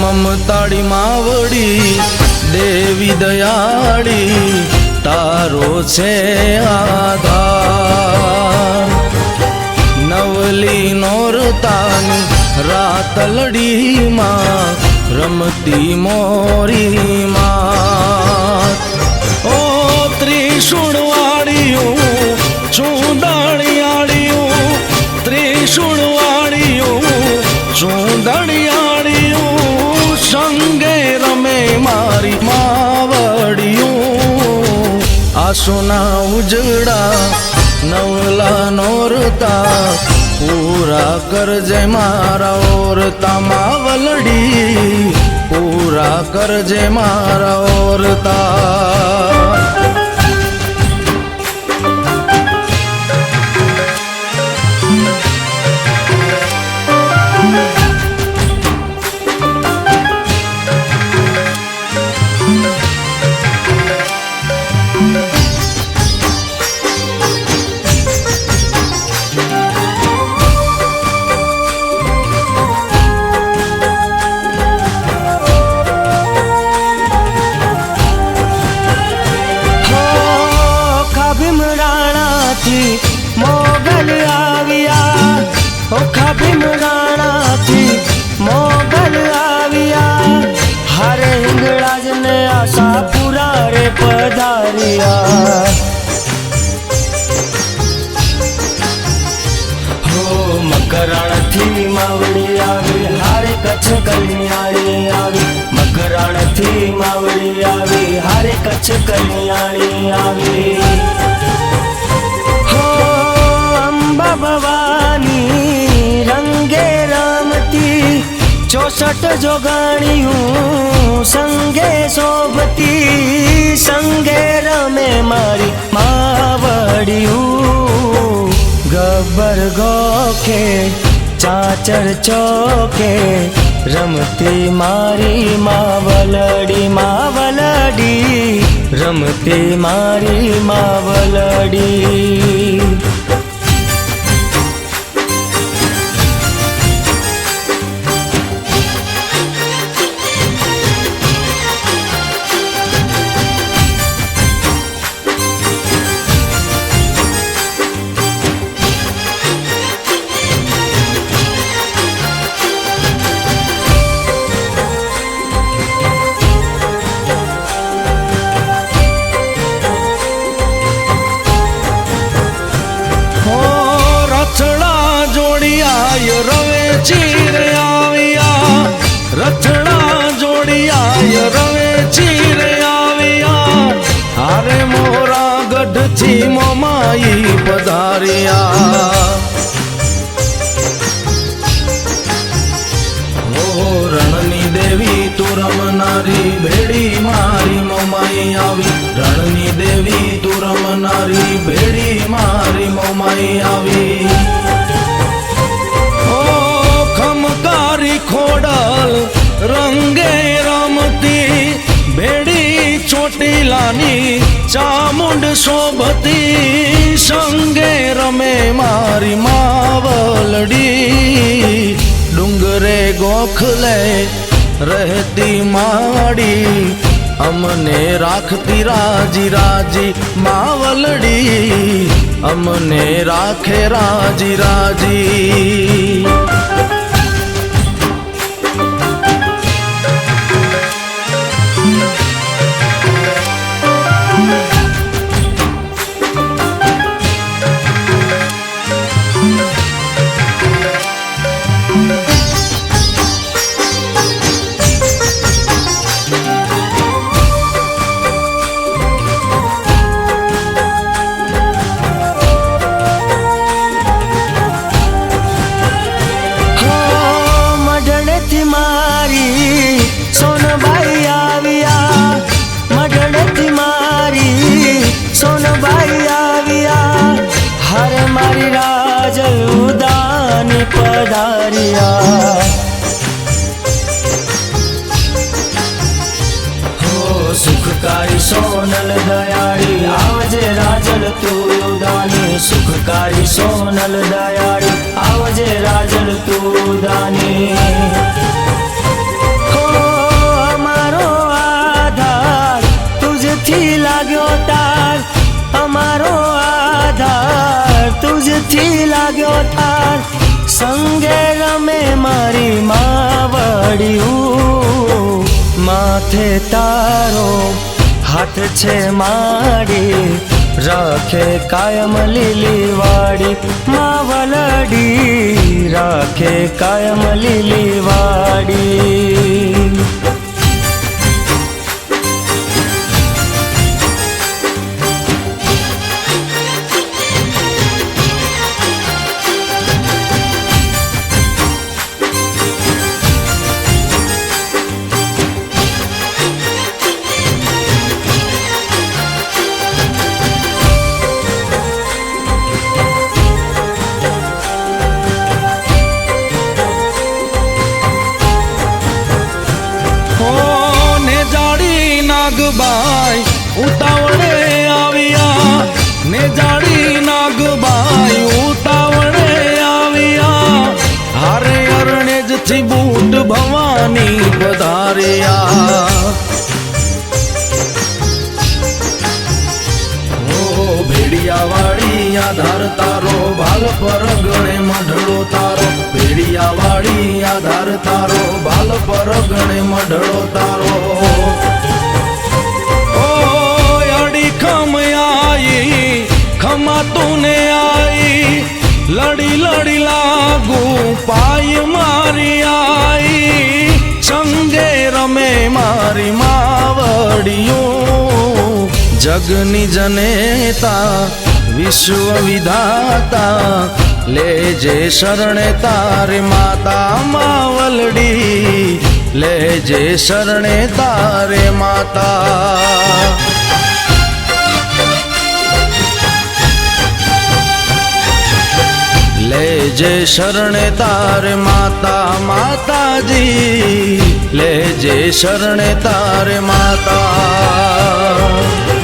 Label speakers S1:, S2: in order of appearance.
S1: મમતાળી માવડી દેવી દયાળી તારો છે આધાર નવલી નોરતાની રાતલડીમાં રમતી મોરી માં ઓ ત્રિશુળ વાળિયું ચૂંદડિયાળિયું ત્રિશુળ વાળિયું ચૂંદડિયાળિયું સંગે રમે મારી માવડિયું આસોના ઉજડા નવલા નોરતા પૂરા કરજે મારા ઓરતા માવલડી પૂરા કરજે મારા ઓરતા
S2: મોગલ આવ્યા ઓખા ભીમરાણાથી મોગલ આવ્યા હરે હિંગળાજ ને આશાપુરા રે પધાર્યા હો મકરાણથી માવડી આવી હારે કચ્છ કલ્યાણી આવી મકરાણથી માવડી આવી હારે કચ્છ કલ્યાણી આવી ભવાની રંગે રમતી 64 જોગાણીયું સંગે શોભતી સંગે રમે મારી માવડિયું ગબ્બર ગોખે ચાચર ચોકે રમતી મારી માવલડી માવલડી રમતી મારી માવલડી
S1: રવે ચીરે આવ્યા રથડા જોડિયા રવે ચીરે આવ્યા હારે મોરા ગઢથી મોમાઈ પધાર્યા ઓ રણની દેવી તું રમનારી ભેડી મારી મોમાઈ આવી રણની દેવી તું રમનારી ભેડી મારી મોમાઈ આવી ખમકારી ખોડલ રંગે રમતી ભેડી ચોટીલાની ચામુંડ શોભતી સંગે રમે મારી માવલડી ડુંગરે ગોખલે રહેતી માડી અમને રાખતી રાજી રાજી માવલડી અમને રાખે રાજી રાજી પધાર્યા
S2: સુખકારી સોનલ દયાળી આવજે રાજલ તું દાની સુખકારી સોનલ દયાળી આવજે રાજલ તું દાની હો અમારો આધાર તુજથી લાગ્યો તાર અમારો આધાર તુજથી લાગ્યો તાર સંગે રમે મારી માવડિયું માથે તારો હાથ છે માડી રાખે કાયમ લીલી વાડી માવલડી રાખે કાયમ લીલી વાડી
S1: નાગબાઈ ઉતાવળે આવ્યા ને જાડી નાગબાઈ ઉતાવળે આવ્યા હારે અરણેજથી બૂટ ભવાની પધાર્યા ભેડિયાવાળી આધાર તારો ભાલ પર ગણે મઢડો તારો ભેડિયાવાળી આધાર તારો ભાલ પર ગણે મઢડો તારો ખમા તુને આઈ લડી લડી લાગુ પાય મારી આઈ સંગે રમે મારી માવડિયું જગની જનેતા વિશ્વ વિધાતા લેજે શરણે તારે માતા માવલડી લેજે શરણે તારે માતા લેજે શરણે તારે માતા માતાજી લેજે શરણે તારે માતા